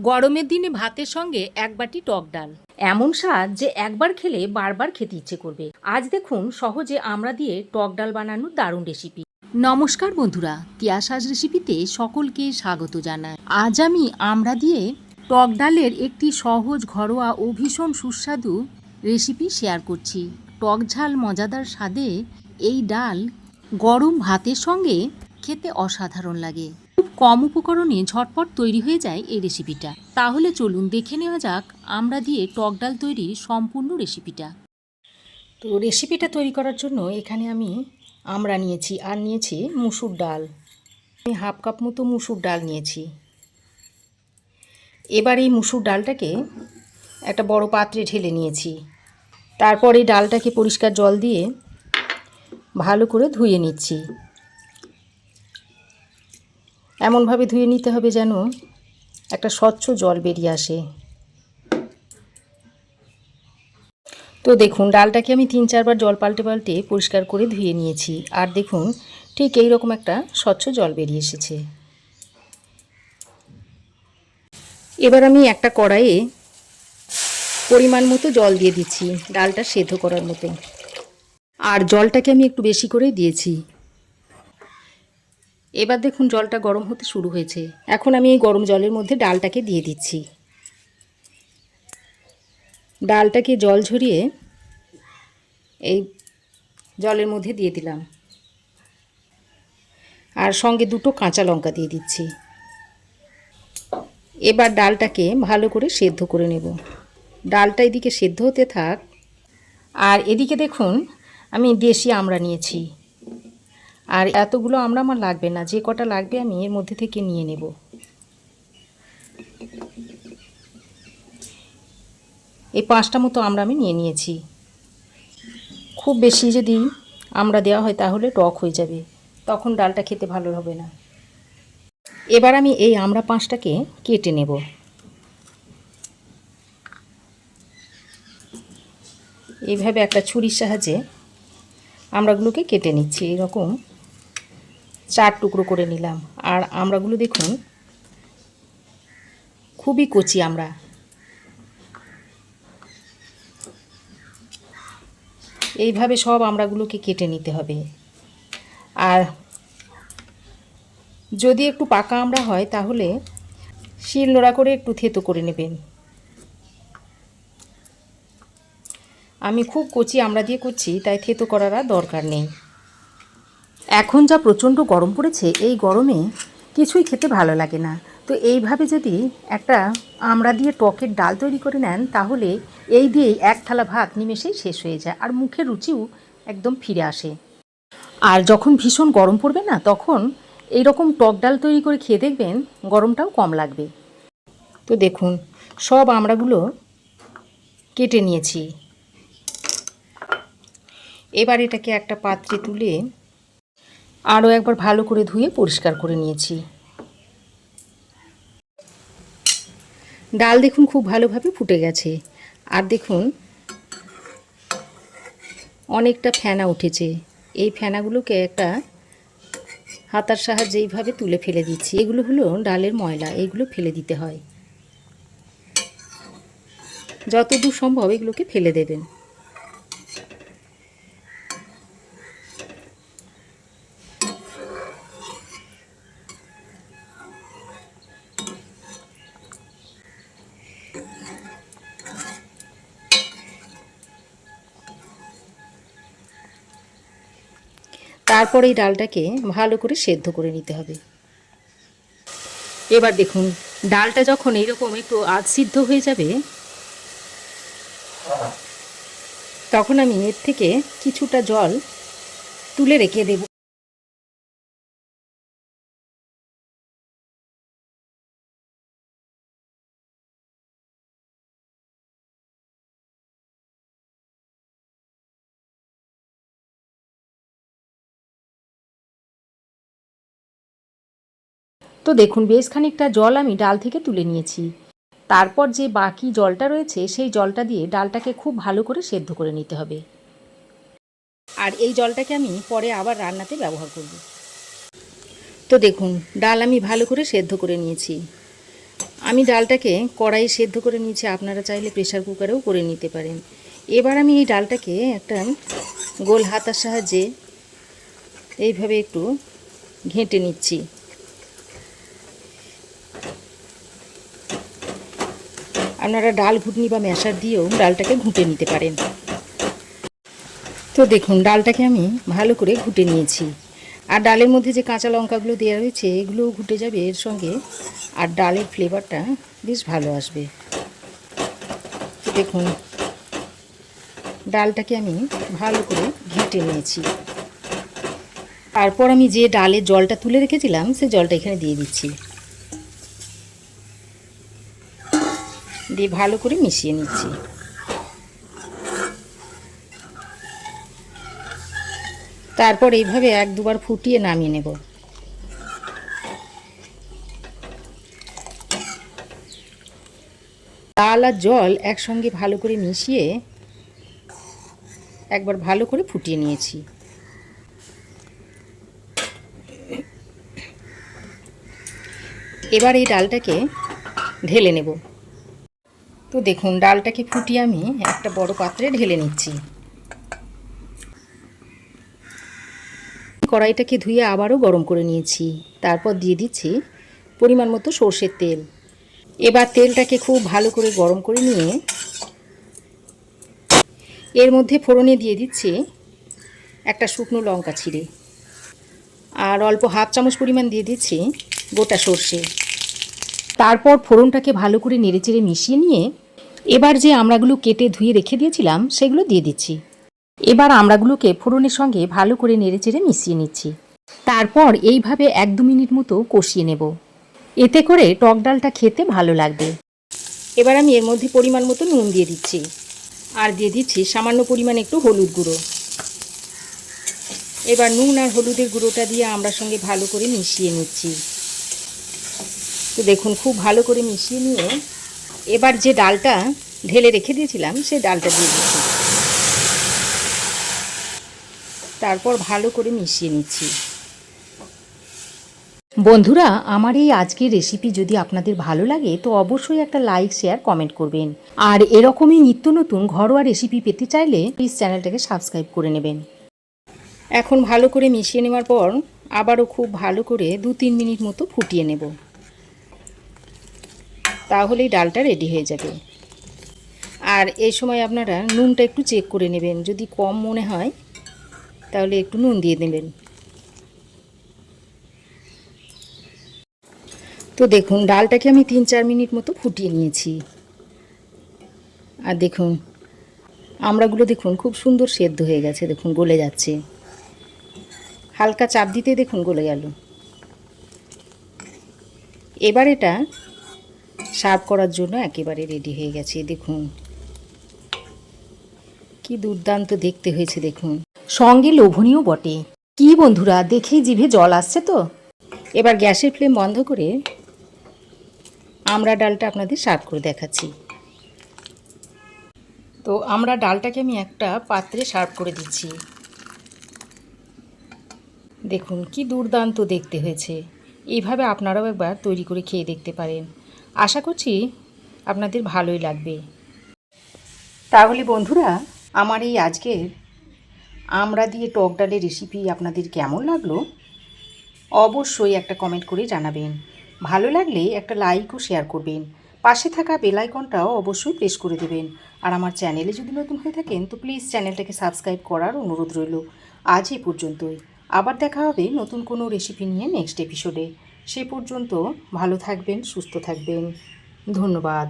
গরমের দিনে ভাতের সঙ্গে এক বাটি টক ডাল, এমন স্বাদ যে একবার খেলে বারবার খেতে ইচ্ছে করবে। আজ দেখুন সহজে আমড়া দিয়ে টক ডাল বানানোর দারুণ রেসিপি। নমস্কার বন্ধুরা, তিয়াশাস রেসিপিতে সকলকে স্বাগত জানাই। আজ আমি আমড়া দিয়ে টক ডালের একটি সহজ, ঘরোয়া ও ভীষণ সুস্বাদু রেসিপি শেয়ার করছি। টক ঝাল মজাদার স্বাদে এই ডাল গরম ভাতের সঙ্গে খেতে অসাধারণ লাগে। খুব কম উপকরণে ঝটপট তৈরি হয়ে যায় এই রেসিপিটা। তাহলে চলুন দেখে নেওয়া যাক আমড়া দিয়ে টক ডাল তৈরির সম্পূর্ণ রেসিপিটা। তো রেসিপিটা তৈরি করার জন্য এখানে আমি আমড়া নিয়েছি আর নিয়েছি মুসুর ডাল। আমি হাফ কাপ মতো মুসুর ডাল নিয়েছি। এবার এই মুসুর ডালটাকে একটা বড় পাত্রে ঢেলে নিয়েছি। তারপর এই ডালটাকে পরিষ্কার জল দিয়ে ভালো করে ধুয়ে নিচ্ছি। এমনভাবে ধুয়ে নিতে হবে যেন একটা স্বচ্ছ জল বেরিয়ে আসে। তো দেখুন ডালটাকে আমি 3-4 বার জল পাল্টে পাল্টে পরিষ্কার করে ধুয়ে নিয়েছি। আর দেখুন ঠিক এই রকম একটা স্বচ্ছ জল বেরিয়ে এসেছে। এবার আমি একটা কড়াইয়ে পরিমাণ মতো জল দিয়ে দিচ্ছি ডালটা সেদ্ধ করার মতো। আর জলটাকে আমি একটু বেশি করেই দিয়েছি। এবার দেখুন জলটা গরম হতে শুরু হয়েছে। এখন আমি এই গরম জলের মধ্যে ডালটাকে দিয়ে দিচ্ছি। ডালটাকে জল ঝরিয়ে এই জলের মধ্যে দিয়ে দিলাম। আর সঙ্গে 2টো কাঁচা লঙ্কা দিয়ে দিচ্ছি। এবার ডালটাকে ভালো করে সেদ্ধ করে নেব। ডালটা এদিকে সেদ্ধ হতে থাক। আর এদিকে দেখুন আমি দেশি আমড়া নিয়েছি। আর এতগুলো আমড়া আমার লাগবে না, যে কটা লাগবে আমি এর মধ্যে থেকে নিয়ে নেব। এই 5টা মতো আমড়া আমি নিয়ে নিয়েছি। খুব বেশি যদি আমড়া দেওয়া হয় তাহলে টক হয়ে যাবে, তখন ডালটা খেতে ভালো হবে না। এবার আমি এই আমড়া 5টাকে কেটে নেব। এইভাবে একটা ছুরির সাহায্যে আমড়াগুলোকে কেটে নিচ্ছি। এরকম 4 টুকরো করে নিলাম। আর আমড়াগুলো দেখুন খুবই কচি আমড়া। এইভাবে সব আমড়াগুলোকে কেটে নিতে হবে। আর যদি একটু পাকা আমড়া হয় তাহলে শিল নোড়া করে একটু থেতো করে নেবেন। আমি খুব কচি আমড়া দিয়ে করছি, তাই থেতো করার আর দরকার নেই। এখন যা প্রচণ্ড গরম পড়েছে, এই গরমে কিছুই খেতে ভালো লাগে না। তো এইভাবে যদি একটা আমড়া দিয়ে টকের ডাল তৈরি করে নেন তাহলে এই দিয়েই 1 থালা ভাত নিমেষেই শেষ হয়ে যায়, আর মুখের রুচিও একদম ফিরে আসে। আর যখন ভীষণ গরম পড়বে না, তখন এই রকম টক ডাল তৈরি করে খেয়ে দেখবেন গরমটাও কম লাগবে। তো দেখুন সব আমড়াগুলো কেটে নিয়েছি। এবার এটাকে একটা পাত্রে তুলে আরও একবার ভালো করে ধুয়ে পরিষ্কার করে নিয়েছি। ডাল দেখুন খুব ভালোভাবে ফুটে গেছে। আর দেখুন অনেকটা ফেনা উঠেছে। এই ফেনাগুলোকে একটা হাতার সাহায্যে এইভাবে তুলে ফেলে দিচ্ছি। এগুলো হলো ডালের ময়লা, এগুলো ফেলে দিতে হয়। যতদূর সম্ভব এগুলোকে ফেলে দেবেন। তারপর এই ডালটাকে ভালো করে সেদ্ধ করে নিতে হবে। এবার দেখুন ডালটা যখন এইরকম একটু আধ সিদ্ধ হয়ে যাবে, তখন আমি এর থেকে কিছুটা জল তুলে রেখে দেব। তো দেখুন বেশ খানিকটা জল আমি ডাল থেকে তুলে নিয়েছি। তারপর যে বাকি জলটা রয়েছে সেই জলটা দিয়ে ডালটাকে খুব ভালো করে সেদ্ধ করে নিতে হবে। আর এই জলটাকে আমি পরে আবার রান্নাতে ব্যবহার করব। তো দেখুন ডাল আমি ভালো করে সেদ্ধ করে নিয়েছি। আমি ডালটাকে কড়াইয়ে সেদ্ধ করে নিয়েছি, আপনারা চাইলে প্রেসার কুকারেও করে নিতে পারেন। এবার আমি এই ডালটাকে একটা গোল হাতার সাহায্যে এইভাবে একটু ঘেঁটে নিচ্ছি। আপনারা ডাল ঘুটনি বা ম্যাশার দিয়েও ডালটাকে ঘুঁটে নিতে পারেন। তো দেখুন ডালটাকে আমি ভালো করে ঘুঁটে নিয়েছি। আর ডালের মধ্যে যে কাঁচা লঙ্কাগুলো দেওয়া রয়েছে এগুলোও ঘুটে যাবে এর সঙ্গে, আর ডালের ফ্লেভারটা বেশ ভালো আসবে। তো দেখুন ডালটাকে আমি ভালো করে ঘেঁটে নিয়েছি। তারপর আমি যে ডালের জলটা তুলে রেখেছিলাম সেই জলটা এখানে দিয়ে দিচ্ছি, দিয়ে ভালো করে মিশিয়ে নিচ্ছি। তারপর এইভাবে এক দুবার ফুটিয়ে নামিয়ে নেব। ডাল আর জল একসঙ্গে ভালো করে মিশিয়ে একবার ভালো করে ফুটিয়ে নিয়েছি। এবার এই ডালটাকে ঢেলে নেব। তো দেখুন ডালটাকে ফুটিয়ে আমি একটা বড় পাত্রে ঢেলে নিচ্ছি। কড়াইটাকে ধুয়ে আবারও গরম করে নিয়েছি। তারপর দিয়ে দিচ্ছি পরিমাণ মতো সর্ষের তেল। এবার তেলটাকে খুব ভালো করে গরম করে নিয়ে এর মধ্যে ফোড়নে দিয়ে দিচ্ছি একটা শুকনো লঙ্কা ছিঁড়ে, আর অল্প হাফ চামচ পরিমাণ দিয়ে দিচ্ছি গোটা সর্ষে। তারপর ফোড়নটাকে ভালো করে নেড়েচেড়ে মিশিয়ে নিয়ে এবার যে আমড়াগুলো কেটে ধুয়ে রেখে দিয়েছিলাম সেগুলো দিয়ে দিচ্ছি। এবার আমড়াগুলোকে ফোড়নের সঙ্গে ভালো করে নেড়েচেড়ে মিশিয়ে নিচ্ছি। তারপর এইভাবে 1-2 মিনিট মতো কষিয়ে নেব, এতে করে টক ডালটা খেতে ভালো লাগবে। এবার আমি এর মধ্যে পরিমাণ মতো নুন দিয়ে দিচ্ছি, আর দিয়ে দিচ্ছি সামান্য পরিমাণ একটু হলুদ গুঁড়ো। এবার নুন আর হলুদের গুঁড়োটা দিয়ে আমড়ার সঙ্গে ভালো করে মিশিয়ে নিচ্ছি। তো দেখুন খুব ভালো করে মিশিয়ে নিয়ে এবার যে ডালটা ঢেলে রেখে দিয়েছিলাম সেই ডালটা দিয়ে দিচ্ছি। তারপর ভালো করে মিশিয়ে নিচ্ছি। বন্ধুরা, আমার এই আজকের রেসিপি যদি আপনাদের ভালো লাগে তো অবশ্যই একটা লাইক, শেয়ার, কমেন্ট করবেন। আর এরকমই নিত্য নতুন ঘরোয়া রেসিপি পেতে চাইলে প্লিজ চ্যানেলটাকে সাবস্ক্রাইব করে নেবেন। এখন ভালো করে মিশিয়ে নেওয়ার পর আবারও খুব ভালো করে 2-3 মিনিট মতো ফুটিয়ে নেব, তাহলেই ডালটা রেডি হয়ে যাবে। আর এই সময় আপনারা নুনটা একটু চেক করে নেবেন, যদি কম মনে হয় তাহলে একটু নুন দিয়ে দেবেন। তো দেখুন ডালটাকে আমি 3-4 মিনিট মতো ফুটিয়ে নিয়েছি। আর দেখুন আমড়াগুলো দেখুন খুব সুন্দর সেদ্ধ হয়ে গেছে, দেখুন গলে যাচ্ছে। হালকা চাপ দিতে দেখুন গলে গেল। এবার এটা সার্ভ করার জন্য একেবারে রেডি হয়ে গেছে। দেখুন কি দুর্দান্ত দেখতে হয়েছে, দেখুন সঙ্গে লোভনীয় বটে। কি বন্ধুরা, দেখেই জিভে জল আসছে তো। এবার গ্যাসের ফ্লেম বন্ধ করে আমড়া ডালটা আপনাদের সার্ভ করে দেখাচ্ছি। তো আমড়া ডালটাকে আমি একটা পাত্রে সার্ভ করে দিচ্ছি। দেখুন কি দুর্দান্ত দেখতে হয়েছে। এইভাবে আপনারাও একবার তৈরি করে খেয়ে দেখতে পারেন। আশা করছি আপনাদের ভালোই লাগবে। তাহলে বন্ধুরা, আমার এই আজকের আমড়া দিয়ে টক ডালের রেসিপি আপনাদের কেমন লাগলো অবশ্যই একটা কমেন্ট করে জানাবেন। ভালো লাগলে একটা লাইক ও শেয়ার করবেন। পাশে থাকা বেল আইকনটাও অবশ্যই প্রেস করে দেবেন। আর আমার চ্যানেলে যদি নতুন হয়ে থাকেন তো প্লিজ চ্যানেলটাকে সাবস্ক্রাইব করার অনুরোধ রইল। আজ এই পর্যন্তই। আবার দেখা হবে নতুন কোনো রেসিপি নিয়ে নেক্সট এপিসোডে। সে পর্যন্ত ভালো থাকবেন, সুস্থ থাকবেন। ধন্যবাদ।